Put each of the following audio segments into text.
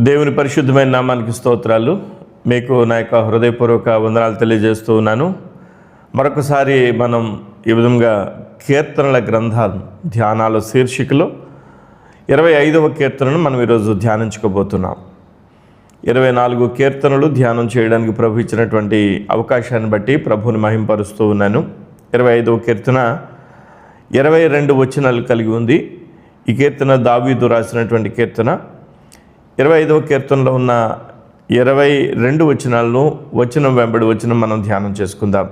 దేవుని పరిశుద్ధమైన నామానికి స్తోత్రాలు. మీకు నా యొక్క హృదయపూర్వక వందనాలు తెలియజేస్తూ ఉన్నాను. మరొకసారి మనం ఈ విధంగా కీర్తనల గ్రంథాలు ధ్యానాల శీర్షికలో 25వ కీర్తనను మనం ఈరోజు ధ్యానించుకోబోతున్నాం. 24 కీర్తనలు ధ్యానం చేయడానికి ప్రభు ఇచ్చినటువంటి అవకాశాన్ని బట్టి ప్రభువుని మహింపరుస్తూ ఉన్నాను. 25వ కీర్తన 22 వచనాలు కలిగి ఉంది. ఈ కీర్తన దావీదు రాసినటువంటి కీర్తన. 25వ కీర్తనలో ఉన్న 22 వచనాలను వచనం వెంబడి వచనం మనం ధ్యానం చేసుకుందాం.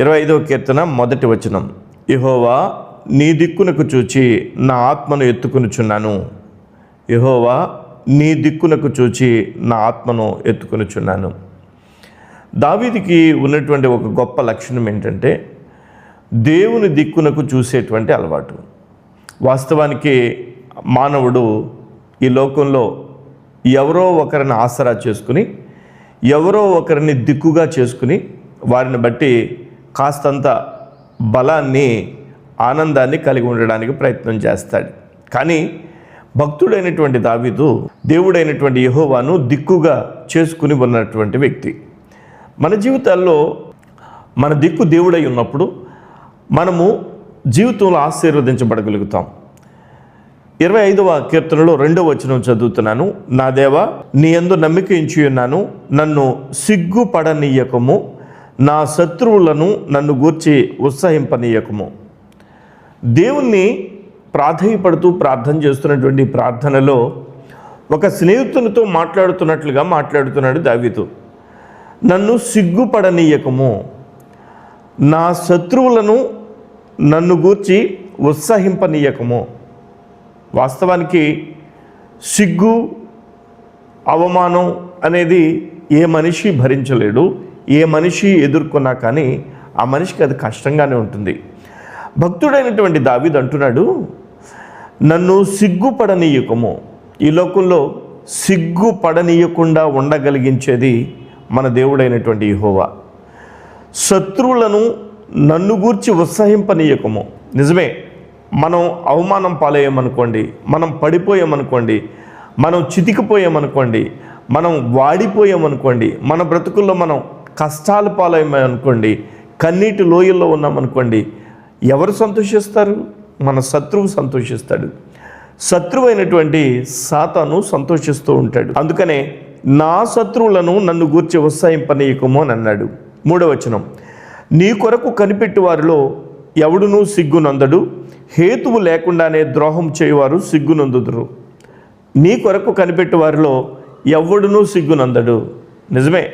25వ కీర్తన మొదటి వచనం, యెహోవా నీ దిక్కునకు చూచి నా ఆత్మను ఎత్తుకొనుచున్నాను. యెహోవా నీ దిక్కునకు చూచి నా ఆత్మను ఎత్తుకొనుచున్నాను. దావీదుకి ఉన్నటువంటి ఒక గొప్ప లక్షణం ఏంటంటే దేవుని దిక్కునకు చూసేటువంటి అలవాటు. వాస్తవానికి మానవుడు ఈ లోకంలో ఎవరో ఒకరిని ఆసరా చేసుకుని, ఎవరో ఒకరిని దిక్కుగా చేసుకుని, వారిని బట్టి కాస్తంత బలాన్ని, ఆనందాన్ని కలిగి ఉండడానికి ప్రయత్నం చేస్తాడు. కానీ భక్తుడైనటువంటి దావీదు దేవుడైనటువంటి యెహోవాను దిక్కుగా చేసుకుని ఉన్నటువంటి వ్యక్తి. మన జీవితాల్లో మన దిక్కు దేవుడై ఉన్నప్పుడు మనము జీవితంలో ఆశీర్వదించబడగలుగుతాం. 25వ కీర్తనలో 2వ వచనం చదువుతున్నాను. నా దేవా, నీ యందు నమ్మిక ఉంచి ఉన్నాను, నన్ను సిగ్గుపడనీయకము, నా శత్రువులను నన్ను గూర్చి ఉత్సాహింపనీయకము. దేవుణ్ణి ప్రాధేయపడుతూ ప్రార్థన చేస్తున్నటువంటి ప్రార్థనలో ఒక స్నేహితునితో మాట్లాడుతున్నట్లుగా మాట్లాడుతున్నాడు దావీదు. నన్ను సిగ్గుపడనీయకము, నా శత్రువులను నన్ను గూర్చి ఉత్సాహింపనీయకము. వాస్తవానికి సిగ్గు, అవమానం అనేది ఏ మనిషి భరించలేడు. ఏ మనిషి ఎదుర్కొన్నా కానీ ఆ మనిషికి అది కష్టంగానే ఉంటుంది. భక్తుడైనటువంటి దావీదు అంటున్నాడు, నన్ను సిగ్గుపడనీయకము. ఈ లోకంలో సిగ్గుపడనీయకుండా ఉండగలిగించేది మన దేవుడైనటువంటి యెహోవా. శత్రువులను నన్ను గూర్చి ఉత్సాహింపనీయకము. నిజమే, మనం అవమానం పాలయ్యామనుకోండి, మనం పడిపోయామనుకోండి, మనం చితికిపోయామనుకోండి, మనం వాడిపోయామనుకోండి, మన బ్రతుకుల్లో మనం కష్టాలు పాలయ్యామనుకోండి, కన్నీటి లోయల్లో ఉన్నామనుకోండి, ఎవరు సంతోషిస్తారు? మన శత్రువు సంతోషిస్తాడు. శత్రువు అయినటువంటి సాతాను సంతోషిస్తూ ఉంటాడు. అందుకనే నా శత్రువులను నన్ను గూర్చి ఉత్సాహింపనీయకము అని అన్నాడు. 3వ వచనం, నీ కొరకు కనిపెట్టి వారిలో ఎవడునూ సిగ్గునందడు, హేతువు లేకుండానే ద్రోహం చేయువారు సిగ్గునందుదురు. నీ కొరకు కనిపెట్టి వారిలో ఎవడునూ సిగ్గునందడు. నిజమే,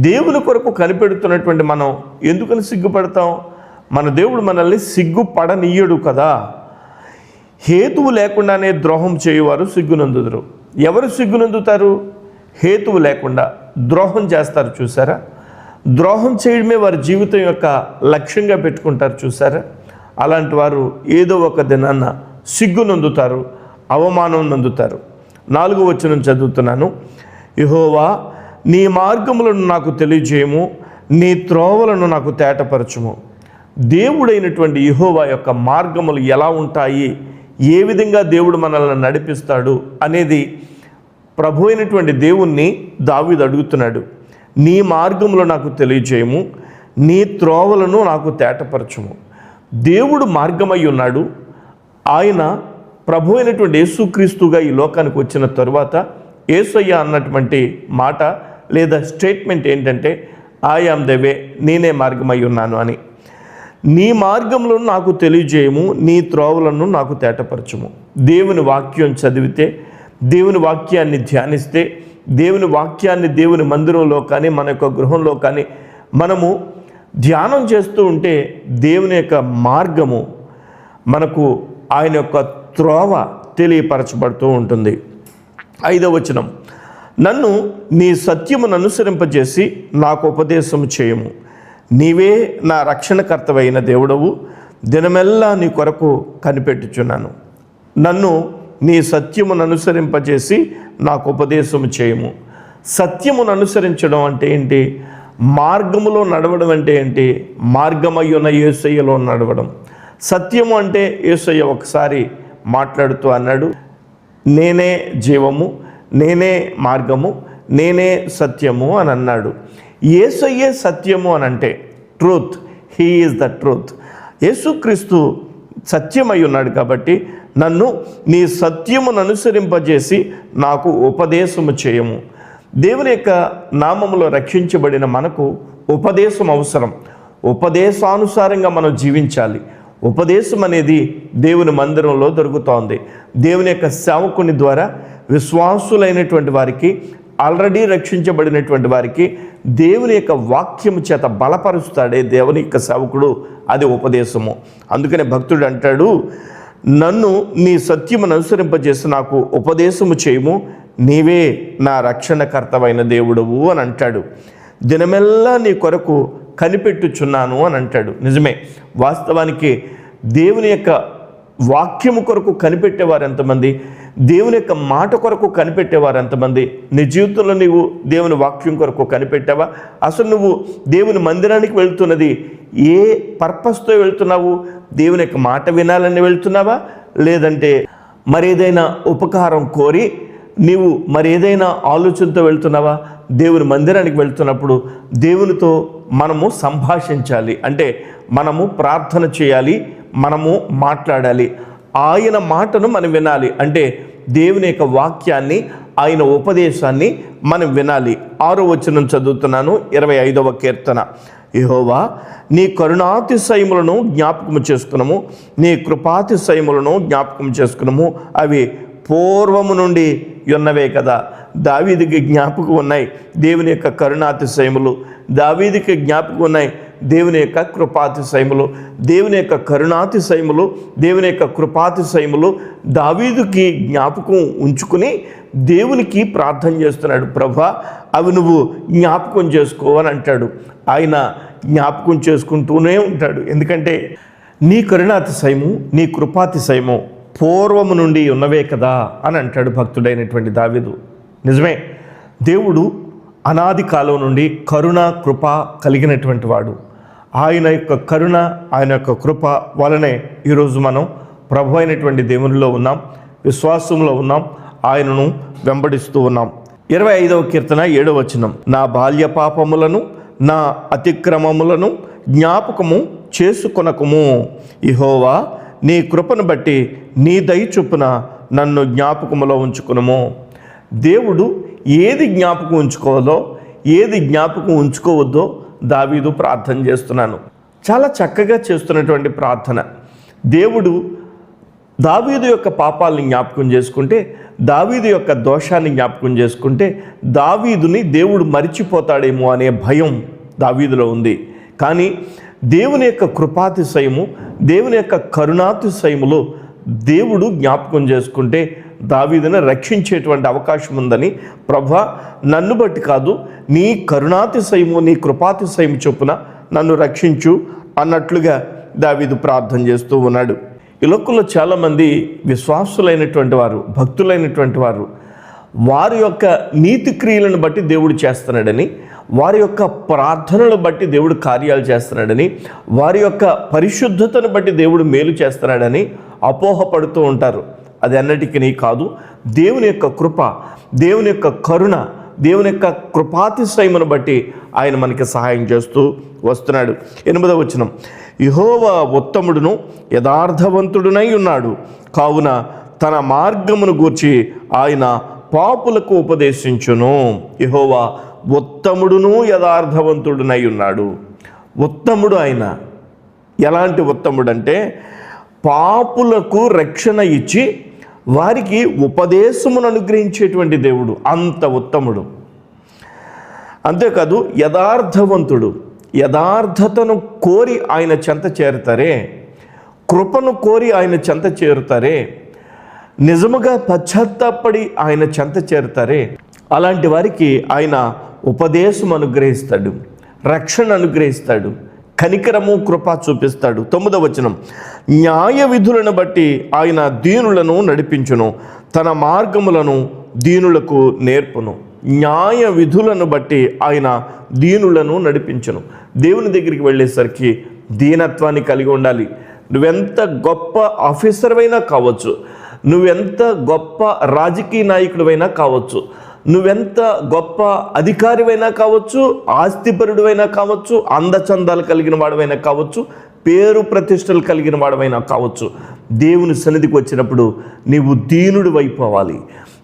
దేవుని కొరకు కనిపెడుతున్నటువంటి మనం ఎందుకని సిగ్గుపడతాం? మన దేవుడు మనల్ని సిగ్గుపడనీయడు కదా. హేతువు లేకుండానే ద్రోహం చేయువారు సిగ్గునందుదురు. ఎవరు సిగ్గునందుతారు? హేతువు లేకుండా ద్రోహం చేస్తారు. చూసారా? ద్రోహం చేయడమే వారి జీవితం యొక్క లక్ష్యంగా పెట్టుకుంటారు. చూసారా? అలాంటి వారు ఏదో ఒక దినాన్న సిగ్గు నందుతారు, అవమానం నందుతారు. 4వ వచనం చదువుతున్నాను. యెహోవా నీ మార్గములను నాకు తెలియజేయము, నీ త్రోవలను నాకు తేటపరచుము. దేవుడైనటువంటి యెహోవా యొక్క మార్గములు ఎలా ఉంటాయి, ఏ విధంగా దేవుడు మనల్ని నడిపిస్తాడు అనేది ప్రభు అయినటువంటి దేవుణ్ణి దావీదు అడుగుతున్నాడు. నీ మార్గములు నాకు తెలియజేయము, నీ త్రోవలను నాకు తేటపరచుము. దేవుడు మార్గమై ఉన్నాడు. ఆయన ప్రభు అయినటువంటి యేసుక్రీస్తుగా ఈ లోకానికి వచ్చిన తరువాత యేసయ్య అన్నటువంటి మాట లేదా స్టేట్మెంట్ ఏంటంటే, ఐ యామ్ ద వే, నేనే మార్గమై ఉన్నాను అని. నీ మార్గములను నాకు తెలియజేయము, నీ త్రోవలను నాకు తేటపరచుము. దేవుని వాక్యం చదివితే, దేవుని వాక్యాన్ని ధ్యానిస్తే, దేవుని వాక్యాన్ని దేవుని మందిరంలో కానీ మన యొక్క గృహంలో కానీ మనము ధ్యానం చేస్తూ ఉంటే దేవుని యొక్క మార్గము మనకు, ఆయన యొక్క త్రోవ తెలియపరచబడుతూ ఉంటుంది. 5వ వచనం, నన్ను నీ సత్యమును అనుసరింపజేసి నాకు ఉపదేశము చేయము. నీవే నా రక్షణకర్తవైన దేవుడవు, దినమెల్లా నీ కొరకు కనిపెట్టుచున్నాను. నన్ను నీ సత్యమును అనుసరింపజేసి నాకు ఉపదేశము చేయము. సత్యమును అనుసరించడం అంటే ఏంటి? మార్గములో నడవడం అంటే ఏంటి? మార్గమయ్యున్న యేసయ్యలో నడవడం. సత్యము అంటే యేసయ్య ఒకసారి మాట్లాడుతూ అన్నాడు, నేనే జీవము, నేనే మార్గము, నేనే సత్యము అని అన్నాడు. యేసయ్యే సత్యము అని అంటే truth, he is the truth. యేసుక్రీస్తు సత్యమై ఉన్నాడు కాబట్టి నన్ను నీ సత్యమును అనుసరింపజేసి నాకు ఉపదేశము చేయము. దేవుని యొక్క నామములో రక్షించబడిన మనకు ఉపదేశం అవసరం. ఉపదేశానుసారంగా మనం జీవించాలి. ఉపదేశం అనేది దేవుని మందిరంలో దొరుకుతోంది. దేవుని యొక్క సేవకుని ద్వారా విశ్వాసులైనటువంటి వారికి, ఆల్రెడీ రక్షించబడినటువంటి వారికి దేవుని యొక్క వాక్యము చేత బలపరుస్తాడే దేవుని యొక్క సేవకుడు, అది ఉపదేశము. అందుకనే భక్తుడు అంటాడు, నన్ను నీ సత్యమును అనుసరింపజేసి నాకు ఉపదేశము చేయము, నీవే నా రక్షణకర్తవైన దేవుడవు అని అంటాడు. దినమెల్లా నీ కొరకు కనిపెట్టుచున్నాను అని అంటాడు. నిజమే, వాస్తవానికి దేవుని యొక్క వాక్యము కొరకు కనిపెట్టేవారు ఎంతమంది, దేవుని యొక్క మాట కొరకు కనిపెట్టేవారు ఎంతమంది? నీ జీవితంలో నీవు దేవుని వాక్యం కొరకు కనిపెట్టావా? అసలు నువ్వు దేవుని మందిరానికి వెళ్తున్నది ఏ పర్పస్తో వెళ్తున్నావు? దేవుని యొక్క మాట వినాలని వెళ్తున్నావా, లేదంటే మరేదైనా ఉపకారం కోరి నీవు మరేదైనా ఆలోచనతో వెళ్తున్నావా? దేవుని మందిరానికి వెళ్తున్నప్పుడు దేవునితో మనము సంభాషించాలి, అంటే మనము ప్రార్థన చేయాలి, మనము మాట్లాడాలి, ఆయన మాటను మనం వినాలి. అంటే దేవుని యొక్క వాక్యాన్ని, ఆయన ఉపదేశాన్ని మనం వినాలి. 6వ వచనం చదువుతున్నాను, 25వ కీర్తన. యెహోవా, నీ కరుణాతిశయములను జ్ఞాపకము చేసుకునము, నీ కృపాతిశయములను జ్ఞాపకం చేసుకునము, అవి పూర్వము నుండి ఉన్నవే కదా. దావీదుకి జ్ఞాపకం ఉన్నాయి దేవుని యొక్క కరుణాతిశయములు, దావీదుకి జ్ఞాపకం ఉన్నాయి దేవుని యొక్క కృపాతిశయములు. దేవుని యొక్క కరుణాతిశయములు, దేవుని యొక్క కృపాతిశయములు దావీదుకి జ్ఞాపకం ఉంచుకుని దేవునికి ప్రార్థన చేస్తున్నాడు. ప్రభా, అవి నువ్వు జ్ఞాపకం చేసుకో అని అంటాడు. ఆయన జ్ఞాపకం చేసుకుంటూనే ఉంటాడు. ఎందుకంటే నీ కరుణాతిశయము, నీ కృపాతిశయము పూర్వము నుండి ఉన్నవే కదా అని అంటాడు భక్తుడైనటువంటి దావీదు. నిజమే, దేవుడు అనాది కాలం నుండి కరుణ, కృప కలిగినటువంటి వాడు. ఆయన యొక్క కరుణ, ఆయన యొక్క కృప వలనే ఈరోజు మనం ప్రభు అయినటువంటి దేవునిలో ఉన్నాం, విశ్వాసంలో ఉన్నాం, ఆయనను వెంబడిస్తూ ఉన్నాం. 25వ కీర్తన 7వ వచనం. నా బాల్య పాపములను, నా అతిక్రమములను జ్ఞాపకము చేసుకొనకుము. యెహోవా, నీ కృపను బట్టి నీ దయ చొప్పున నన్ను జ్ఞాపకములో ఉంచుకునుము. దేవుడు ఏది జ్ఞాపకం ఉంచుకోవాలో, ఏది జ్ఞాపకం ఉంచుకోవద్దో దావీదు ప్రార్థన చేస్తున్నాను. చాలా చక్కగా చేస్తున్నటువంటి ప్రార్థన. దేవుడు దావీదు యొక్క పాపాలని జ్ఞాపకం చేసుకుంటే, దావీదు యొక్క దోషాన్ని జ్ఞాపకం చేసుకుంటే దావీదుని దేవుడు మరిచిపోతాడేమో అనే భయం దావీదులో ఉంది. కానీ దేవుని యొక్క కృపాతిశయము, దేవుని యొక్క కరుణాతిశయములో దేవుడు జ్ఞాపకం చేసుకుంటే దావీదుని రక్షించేటువంటి అవకాశం ఉందని, ప్రభా నన్ను బట్టి కాదు, నీ కరుణాతిశయము, నీ కృపాతిశయము చొప్పున నన్ను రక్షించు అన్నట్లుగా దావీదు ప్రార్థన చేస్తూ ఉన్నాడు. ఈ లోకంలో చాలామంది విశ్వాసులైనటువంటి వారు, భక్తులైనటువంటి వారు వారి యొక్క నీతి క్రియలను బట్టి దేవుడు చేస్తున్నాడని, వారి యొక్క ప్రార్థనలు బట్టి దేవుడు కార్యాలు చేస్తున్నాడని, వారి యొక్క పరిశుద్ధతను బట్టి దేవుడు మేలు చేస్తున్నాడని అపోహపడుతూ ఉంటారు. అది అన్నిటికీ కాదు. దేవుని యొక్క కృప, దేవుని యొక్క కరుణ, దేవుని యొక్క కృపాతిశయమును బట్టి ఆయన మనకి సహాయం చేస్తూ వస్తున్నాడు. 8వ వచనం. యెహోవా ఉత్తముడును యథార్థవంతుడునై ఉన్నాడు, కావున తన మార్గమును గూర్చి ఆయన పాపులకు ఉపదేశించును. యెహోవా ఉత్తముడును యథార్థవంతుడునై ఉన్నాడు. ఉత్తముడు ఆయన. ఎలాంటి ఉత్తముడు అంటే పాపులకు రక్షణ ఇచ్చి వారికి ఉపదేశమును అనుగ్రహించేటువంటి దేవుడు. అంత ఉత్తముడు. అంతేకాదు యథార్థవంతుడు. యథార్థతను కోరి ఆయన చెంత చేరుతారే, కృపను కోరి ఆయన చెంత చేరుతారే, నిజముగా పశ్చాత్తాపడి ఆయన చెంత చేరుతారే, అలాంటి వారికి ఆయన ఉపదేశం అనుగ్రహిస్తాడు, రక్షణ అనుగ్రహిస్తాడు, కనికరము, కృప చూపిస్తాడు. 9వ వచనం. న్యాయ విధులను బట్టి ఆయన దీనులను నడిపించును, తన మార్గములను దీనులకు నేర్పును. న్యాయ విధులను బట్టి ఆయన దీనులను నడిపించును. దేవుని దగ్గరికి వెళ్ళేసరికి దీనత్వాన్ని కలిగి ఉండాలి. నువ్వెంత గొప్ప ఆఫీసర్ అయినా కావచ్చు, నువ్వెంత గొప్ప రాజకీయ నాయకుడివైనా కావచ్చు, నువ్వెంత గొప్ప అధికారివైనా కావచ్చు, ఆస్తిపరుడివైనా కావచ్చు, అందచందాలు కలిగిన వాడివైనా కావచ్చు, పేరు ప్రతిష్టలు కలిగిన వాడివైనా కావచ్చు, దేవుని సన్నిధికి వచ్చినప్పుడు నీవు దీనుడు అయిపోవాలి.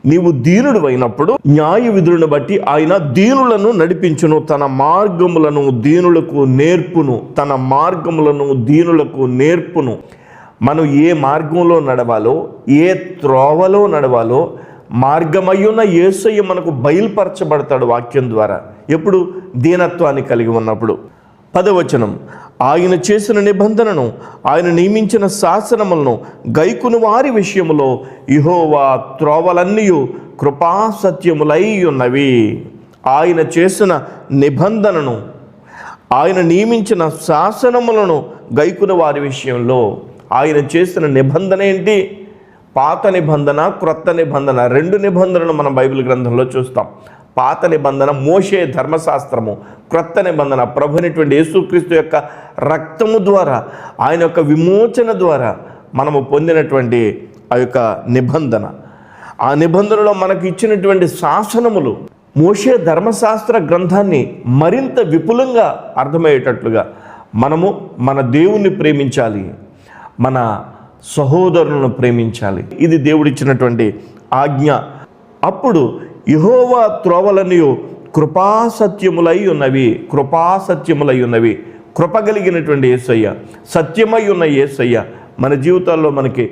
నీవు దీనుడు అయినప్పుడు న్యాయ విధులను బట్టి ఆయన దీనులను నడిపించును, తన మార్గములను దీనులకు నేర్పును. తన మార్గములను దీనులకు నేర్పును. మనం ఏ మార్గంలో నడవాలో, ఏ త్రోవలో నడవాలో మార్గమయ్యున్న యేసయ్య మనకు బయలుపరచబడతాడు వాక్యం ద్వారా. ఎప్పుడు? దీనత్వాన్ని కలిగి ఉన్నప్పుడు. 10వ వచనం, ఆయన చేసిన నిబంధనను, ఆయన నియమించిన శాసనములను గైకుని వారి విషయములో యెహోవా త్రోవలన్నీ కృపా సత్యములై ఉన్నవి. ఆయన చేసిన నిబంధనను, ఆయన నియమించిన శాసనములను గైకుని వారి విషయంలో. ఆయన చేసిన నిబంధన ఏంటి? పాత నిబంధన, క్రొత్త నిబంధన, 2 నిబంధనలు మనం బైబిల్ గ్రంథంలో చూస్తాం. పాత నిబంధన మోషే ధర్మశాస్త్రము, క్రొత్త నిబంధన ప్రభువైనటువంటి యేసుక్రీస్తు యొక్క రక్తము ద్వారా, ఆయన యొక్క విమోచన ద్వారా మనము పొందినటువంటి ఆ యొక్క నిబంధన. ఆ నిబంధనలో మనకు ఇచ్చినటువంటి శాసనములు మోషే ధర్మశాస్త్ర గ్రంథాన్ని మరింత విపులంగా అర్థమయ్యేటట్లుగా మనము మన దేవుణ్ణి ప్రేమించాలి, మన సహోదరులను ప్రేమించాలి. ఇది దేవుడిచ్చినటువంటి ఆజ్ఞ. అప్పుడు యెహోవా త్రోవలన్నీ కృపాసత్యములై ఉన్నవి. కృపాసత్యములై ఉన్నవి. కృప కలిగినటువంటి యేసయ్య, సత్యమై ఉన్న యేసయ్య మన జీవితాల్లో మనకి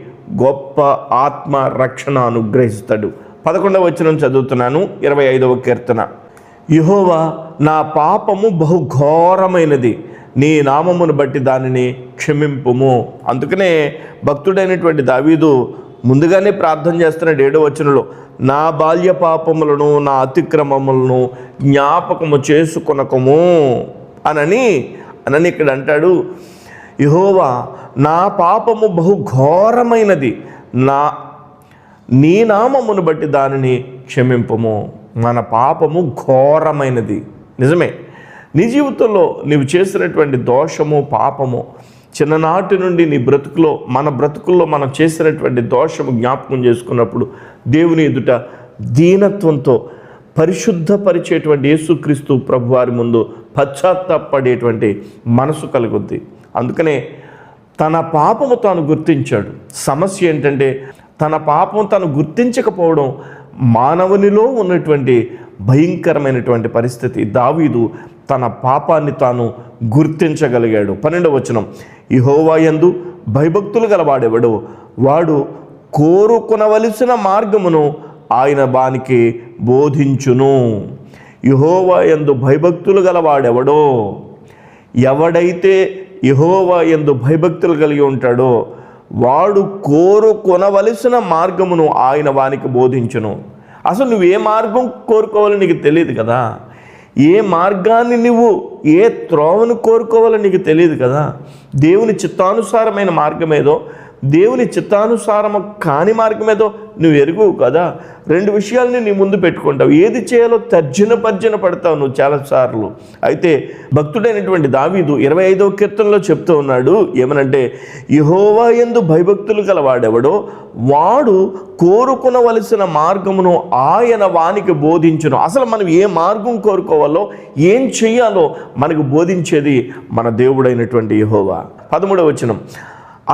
గొప్ప ఆత్మ రక్షణ అనుగ్రహిస్తాడు. 11వ వచనం చదువుతున్నాను, 25వ కీర్తన. యెహోవా, నా పాపము బహుఘోరమైనది, నీ నామమును బట్టి దానిని క్షమింపుము. అందుకనే భక్తుడైనటువంటి దావీదు ముందుగానే ప్రార్థన చేస్తున్నాడు 7వ వచనంలో, నా బాల్య పాపములను, నా అతిక్రమములను జ్ఞాపకము చేసుకొనకము అనని ఇక్కడ అంటాడు. యెహోవా, నా పాపము బహుఘోరమైనది, నీ నామమును బట్టి దానిని క్షమింపము. మన పాపము ఘోరమైనది. నిజమే, నీ జీవితంలో నీవు చేసినటువంటి దోషము, పాపము, చిన్ననాటి నుండి నీ బ్రతుకులో, మన బ్రతుకుల్లో మనం చేసినటువంటి దోషము జ్ఞాపకం చేసుకున్నప్పుడు దేవుని ఎదుట దీనత్వంతో పరిశుద్ధపరిచేటువంటి యేసుక్రీస్తు ప్రభువారి ముందు పశ్చాత్తాపడేటువంటి మనసు కలుగుద్ది. అందుకనే తన పాపము తాను గుర్తించాడు. సమస్య ఏంటంటే తన పాపం తాను గుర్తించకపోవడం మానవునిలో ఉన్నటువంటి భయంకరమైనటువంటి పరిస్థితి. దావీదు తన పాపాన్ని తాను గుర్తించగలిగాడు. 12వ వచనం, యెహోవా యందు భయభక్తులు గలవాడెవడో వాడు కోరుకొనవలసిన మార్గమును ఆయన వానికి బోధించును. యెహోవా యందు భయభక్తులు గలవాడెవడో, ఎవడైతే యెహోవా యందు భయభక్తులు కలిగి ఉంటాడో వాడు కోరుకొనవలసిన మార్గమును ఆయన వానికి బోధించును. అసలు నువ్వు ఏ మార్గం కోరుకోవాలో నీకు తెలియదు కదా. ఏ మార్గాన్ని నువ్వు, ఏ త్రోవను కోరుకోవాలో నీకు తెలియదు కదా. దేవుని చిత్తానుసారమైన మార్గమేదో, దేవుని చిత్తానుసారము కాని మార్గమేదో నువ్వు ఎరుగవు కదా. 2 విషయాలని నీ ముందు పెట్టుకుంటావు. ఏది చేయాలో తర్జన పడతావు నువ్వు చాలాసార్లు. అయితే భక్తుడైనటువంటి దావీదు 25వ కీర్తనలో చెప్తూ ఉన్నాడు ఏమనంటే, యెహోవా యందు భయభక్తులు గలవాడెవడో వాడు కోరుకొనవలసిన మార్గమును ఆయన వానికి బోధించును. అసలు మనం ఏ మార్గం కోరుకోవాలో, ఏం చెయ్యాలో మనకు బోధించేది మన దేవుడైనటువంటి యెహోవా. 13వ వచనం,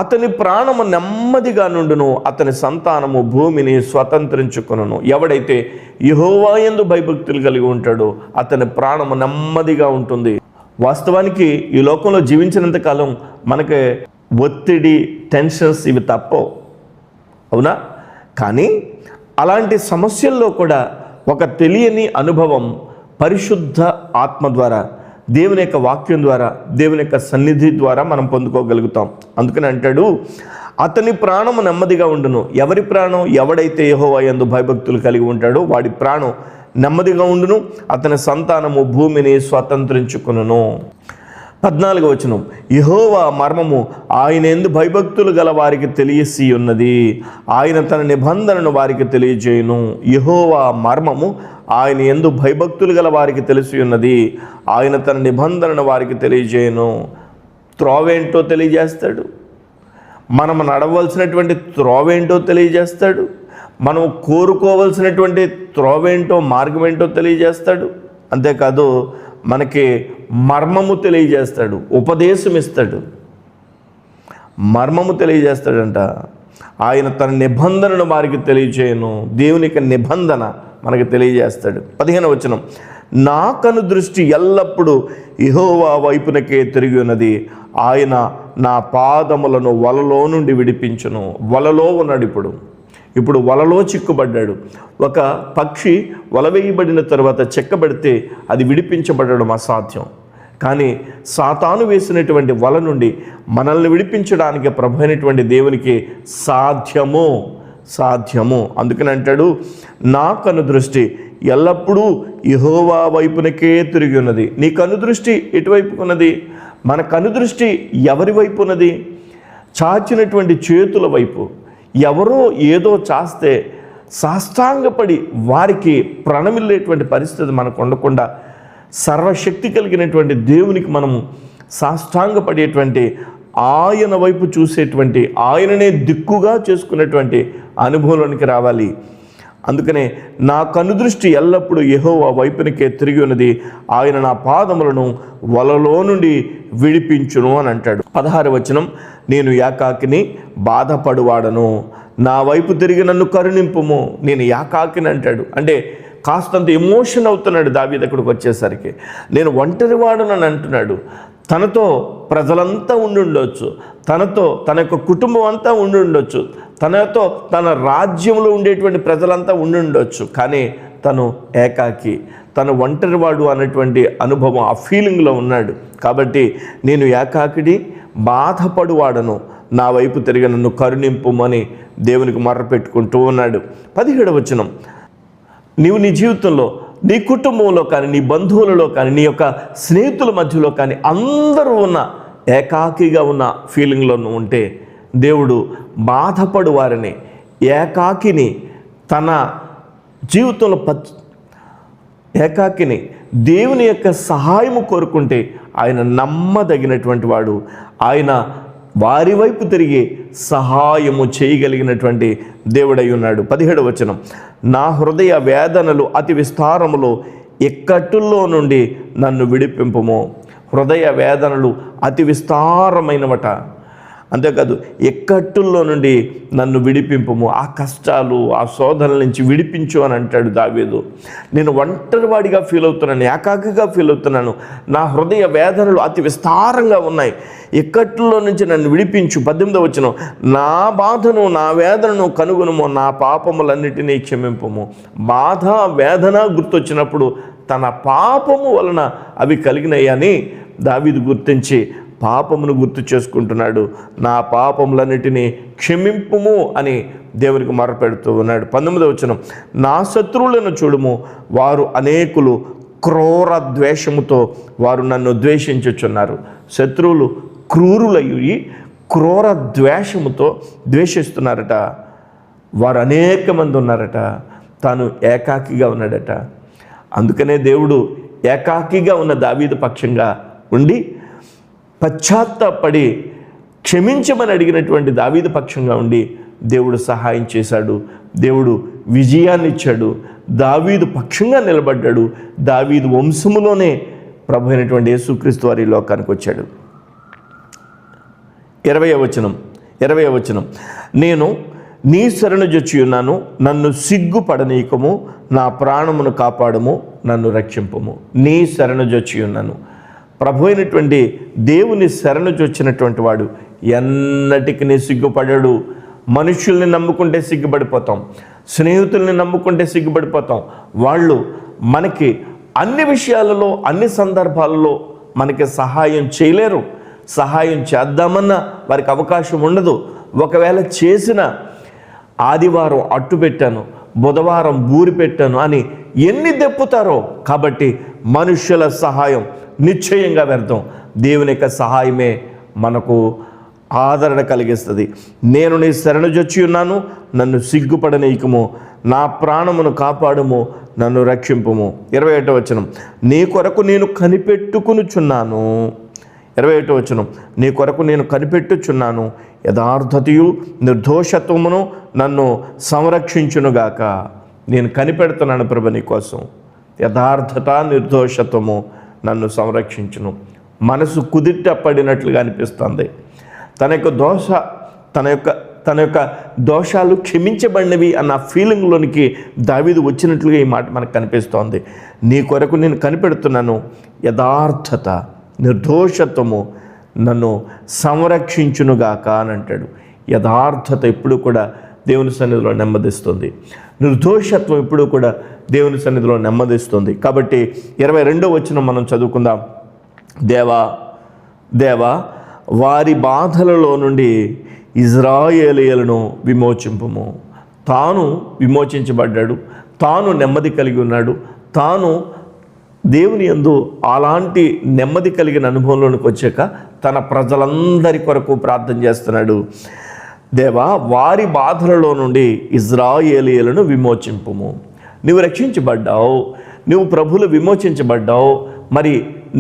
అతని ప్రాణము నెమ్మదిగా నుండును, అతని సంతానము భూమిని స్వతంత్రించుకొనును. ఎవడైతే యెహోవా యందు భయభక్తులు కలిగి ఉంటాడో అతని ప్రాణము నెమ్మదిగా ఉంటుంది. వాస్తవానికి ఈ లోకంలో జీవించినంతకాలం మనకి ఒత్తిడి, టెన్షన్స్ ఇవి తప్పవు, అవునా? కానీ అలాంటి సమస్యల్లో కూడా ఒక తెలియని అనుభవం పరిశుద్ధ ఆత్మ ద్వారా, దేవుని యొక్క వాక్యం ద్వారా, దేవుని యొక్క సన్నిధి ద్వారా మనం పొందుకోగలుగుతాం. అందుకని అంటాడు, అతని ప్రాణము నెమ్మదిగా ఉండును. ఎవరి ప్రాణం? ఎవడైతే యెహోవా యందు భయభక్తులు కలిగి ఉంటాడో వాడి ప్రాణం నెమ్మదిగా ఉండును, అతని సంతానము భూమిని స్వతంత్రించుకొనును. 14వ వచనం, యెహోవా మర్మము ఆయన యందు భయభక్తులు గల వారికి తెలియసి ఉన్నది, ఆయన తన నిబంధనను వారికి తెలియజేయును. యెహోవా మర్మము ఆయన యందు భయభక్తులు గల వారికి తెలిసి ఉన్నది, ఆయన తన నిబంధనను వారికి తెలియజేయును. త్రోవేంటో తెలియజేస్తాడు, మనం నడవలసినటువంటి త్రోవేంటో తెలియజేస్తాడు, మనం కోరుకోవలసినటువంటి త్రోవేంటో మార్గమేంటో తెలియజేస్తాడు. అంతేకాదు మనకి మర్మము తెలియజేస్తాడు, ఉపదేశం ఇస్తాడు, మర్మము తెలియజేస్తాడంట. ఆయన తన నిబంధనను వారికి తెలియచేయను. దేవుని యొక్క నిబంధన మనకి తెలియజేస్తాడు. 15వ వచనం, నా కను దృష్టి ఎల్లప్పుడూ యెహోవా వైపునకే తిరిగి ఉన్నది, ఆయన నా పాదములను వలలో నుండి విడిపించును. వలలో ఉన్నాడు, ఇప్పుడు వలలో చిక్కుబడ్డాడు. ఒక పక్షి వల వేయబడిన తర్వాత చెక్కబడితే అది విడిపించబడడం అసాధ్యం. కానీ సాతాను వేసినటువంటి వల నుండి మనల్ని విడిపించడానికి ప్రభు అయినటువంటి దేవునికి సాధ్యము. అందుకని అంటాడు, నా కను దృష్టి ఎల్లప్పుడూ యెహోవా వైపునకే తిరిగి ఉన్నది. నీ కను దృష్టి ఎటువైపు ఉన్నది? మన కను దృష్టి ఎవరి వైపు ఉన్నది? చాచినటువంటి చేతుల వైపు. ఎవరో ఏదో చాస్తే సాష్టాంగపడి వారికి ప్రణమిల్లేటువంటి పరిస్థితి మనకు ఉండకుండా సర్వశక్తి కలిగినటువంటి దేవునికి మనము సాష్టాంగపడేటువంటి, ఆయన వైపు చూసేటువంటి, ఆయననే దిక్కుగా చేసుకునేటువంటి అనుభవంలోనికి రావాలి. అందుకనే నా కనుదృష్టి ఎల్లప్పుడూ యెహోవా వైపునికే తిరిగి ఉన్నది, ఆయన నా పాదములను వలలో నుండి విడిపించును అని అంటాడు. 16వ వచనం, నేను ఏకాకిని బాధపడువాడను, నా వైపు తిరిగి నన్ను కరుణింపుము. నేను ఏకాకిని అంటాడు. అంటే కాస్తంత ఎమోషన్ అవుతున్నాడు దావీదు అక్కడికి వచ్చేసరికి. నేను ఒంటరివాడనని అంటున్నాడు. తనతో ప్రజలంతా ఉండుండొచ్చు, తనతో తన యొక్క కుటుంబం అంతా ఉండుండొచ్చు, తనతో తన రాజ్యంలో ఉండేటువంటి ప్రజలంతా ఉండుండొచ్చు. కానీ తను ఏకాకి, తను ఒంటరివాడు అనేటువంటి అనుభవం, ఆ ఫీలింగ్లో ఉన్నాడు. కాబట్టి నేను ఏకాకిని బాధపడువాడను, నా వైపు తిరిగి నన్ను కరుణింపుమని దేవునికి మొర్ర పెట్టుకుంటూ ఉన్నాడు. 17వ వచనం, నీవు నీ జీవితంలో, నీ కుటుంబంలో కానీ, నీ బంధువులలో కానీ, నీ యొక్క స్నేహితుల మధ్యలో కానీ అందరూ ఉన్న ఏకాకిగా ఉన్న ఫీలింగ్లో ఉంటే దేవుడు బాధపడు వారిని, ఏకాకిని తన జీవితంలో ఏకాకిని దేవుని యొక్క సహాయము కోరుకుంటే ఆయన నమ్మదగినటువంటి వాడు. ఆయన వారి వైపు తిరిగి సహాయము చేయగలిగినటువంటి దేవుడై ఉన్నాడు. 17వ వచనం, నా హృదయ వేదనలు అతి విస్తారములో, ఇక్కట్టుల్లో నుండి నన్ను విడిపింపుము. హృదయ వేదనలు అతి విస్తారమైనవట. అంతేకాదు ఇక్కట్టుల్లో నుండి నన్ను విడిపింపుము. ఆ కష్టాలు, ఆ శోధనల నుంచి విడిపించు అని అంటాడు దావీదు. నేను ఒంటరివాడిగా ఫీల్ అవుతున్నాను, ఏకాకిగా ఫీల్ అవుతున్నాను, నా హృదయ వేదనలు అతి విస్తారంగా ఉన్నాయి, ఇక్కట్లో నుంచి నన్ను విడిపించు. 18వ వచనం, నా బాధను నా వేదనను కనుగొనుము, నా పాపములన్నిటినీ క్షమింపుము. బాధ వేదన గుర్తొచ్చినప్పుడు తన పాపము వలన అవి కలిగినాయని దావీదు గుర్తించి పాపమును గుర్తు చేసుకుంటున్నాడు. నా పాపములన్నిటినీ క్షమింపుము అని దేవునికి మొరపెడుతూ ఉన్నాడు. 19వ వచనం, నా శత్రువులను చూడుము, వారు అనేకులు, క్రూర ద్వేషముతో వారు నన్ను ద్వేషించుచున్నారు. శత్రువులు క్రూరులయ్యి క్రూర ద్వేషముతో ద్వేషిస్తున్నారట. వారు అనేక మంది ఉన్నారట. తాను ఏకాకిగా ఉన్నాడట. అందుకనే దేవుడు ఏకాకిగా ఉన్న దావీదు పక్షంగా ఉండి పశ్చాత్తాపడి క్షమించమని అడిగినటువంటి దావీదు పక్షంగా ఉండి దేవుడు సహాయం చేశాడు. దేవుడు విజయాన్ని ఇచ్చాడు. దావీదు పక్షంగా నిలబడ్డాడు. దావీదు వంశములోనే ప్రభు అయినటువంటి యేసుక్రీస్తు వారి లోకానికి వచ్చాడు. 20వ వచనం, నేను నీ శరణు జొచ్చి ఉన్నాను, నన్ను సిగ్గుపడనీయకము, నా ప్రాణమును కాపాడము, నన్ను రక్షింపము. నీ శరణు జొచ్చి ఉన్నాను. ప్రభు అయినటువంటి దేవుని శరణు జొచ్చినటువంటి వాడు ఎన్నటికి సిగ్గుపడాడు. మనుషుల్ని నమ్ముకుంటే సిగ్గుపడిపోతాం, స్నేహితుల్ని నమ్ముకుంటే సిగ్గుపడిపోతాం. వాళ్ళు మనకి అన్ని విషయాలలో, అన్ని సందర్భాలలో మనకి సహాయం చేయలేరు. సహాయం చేద్దామన్నా వారికి అవకాశం ఉండదు. ఒకవేళ చేసిన ఆదివారం అట్టు పెట్టాను, బుధవారం బూరి పెట్టాను అని ఎన్ని దెప్పుతారో. కాబట్టి మనుష్యుల సహాయం నిశ్చయంగా వ్యర్థం. దేవుని యొక్క సహాయమే మనకు ఆదరణ కలిగిస్తుంది. నేను నీ శరణు జొచ్చి ఉన్నాను, నన్ను సిగ్గుపడనీయకము, నా ప్రాణమును కాపాడుము, నన్ను రక్షింపుము. 21వ వచనం, నీ కొరకు నేను కనిపెట్టుకునుచున్నాను. 21వ వచనం, నీ కొరకు నేను కనిపెట్టుచున్నాను, యథార్థతయు నిర్దోషత్వమును నన్ను సంరక్షించునుగాక. నేను కనిపెడుతున్నాను ప్రభు నీ కోసం, యథార్థత నిర్దోషత్వము నన్ను సంరక్షించును. మనసు కుదిట పడినట్లుగా అనిపిస్తుంది. తన యొక్క దోషాలు క్షమించబడినవి అన్న ఫీలింగ్లోనికి దావీదు వచ్చినట్లుగా ఈ మాట మనకు కనిపిస్తోంది. నీ కొరకు నేను కనిపెడుతున్నాను, యథార్థత నిర్దోషత్వము నన్ను సంరక్షించునుగాక అని అంటాడు. యథార్థత ఎప్పుడు కూడా దేవుని సన్నిధిలో నెమ్మదిస్తుంది, నిర్దోషత్వం ఎప్పుడు కూడా దేవుని సన్నిధిలో నెమ్మదిస్తుంది. కాబట్టి 22వ వచనం మనం చదువుకుందాం. దేవా వారి బాధలలో నుండి ఇజ్రాయేలీయులను విమోచింపుము. తాను విమోచించబడ్డాడు, తాను నెమ్మది కలిగి ఉన్నాడు. తాను దేవుని యందు అలాంటి నెమ్మది కలిగిన అనుభవంలోనికి వచ్చాక తన ప్రజలందరి కొరకు ప్రార్థన చేస్తున్నాడు. దేవా వారి బాధలలో నుండి ఇజ్రాయేలీయులను విమోచింపుము. నువ్వు రక్షించబడ్డావు, నువ్వు ప్రభువులు విమోచించబడ్డావు. మరి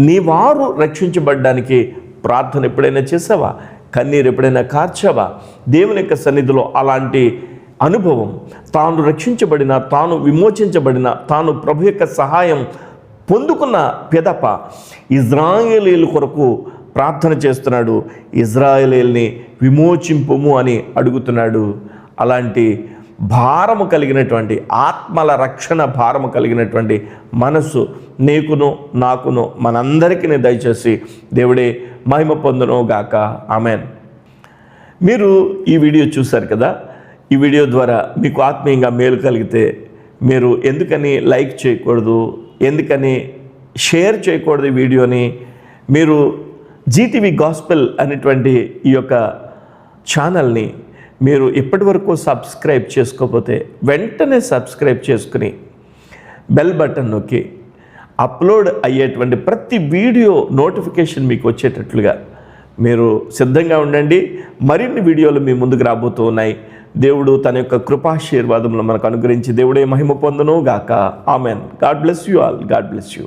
నీ వారు రక్షించబడ్డానికి ప్రార్థన ఎప్పుడైనా చేసావా? కన్నీరు ఎప్పుడైనా కార్చావా? దేవుని యొక్క సన్నిధిలో అలాంటి అనుభవం, తాను రక్షించబడిన, తాను విమోచించబడిన, తాను ప్రభు యొక్క సహాయం పొందుకున్న పిదప ఇజ్రాయేలీయుల కొరకు ప్రార్థన చేస్తున్నాడు. ఇజ్రాయేలీయుల్ని విమోచింపుము అని అడుగుతున్నాడు. అలాంటి భారము కలిగినటువంటి, ఆత్మల రక్షణ భారము కలిగినటువంటి మనస్సు నీకును నాకును మనందరికీ దయచేసి దేవుడే మహిమ పొందును గాక. ఆమెన్. మీరు ఈ వీడియో చూశారు కదా. ఈ వీడియో ద్వారా మీకు ఆత్మీయంగా మేలు కలిగితే మీరు ఎందుకని లైక్ చేయకూడదు, ఎందుకని షేర్ చేయకూడదు ఈ వీడియోని? మీరు జీటీవీ గాస్పెల్ అనేటువంటి ఈ యొక్క ఛానల్ని మీరు ఇప్పటి వరకు సబ్స్క్రైబ్ చేసుకోకపోతే వెంటనే సబ్స్క్రైబ్ చేసుకుని బెల్ బటన్ నొక్కి అప్లోడ్ అయ్యేటువంటి ప్రతి వీడియో నోటిఫికేషన్ మీకు వచ్చేటట్లుగా మీరు సిద్ధంగా ఉండండి. మరిన్ని వీడియోలు మీ ముందుకు రాబోతూ ఉన్నాయి. దేవుడు తన యొక్క కృపాశీర్వాదములు మనకు అనుగ్రహించి దేవుడే మహిమ పొందును గాక. Amen. God bless you all. God bless you.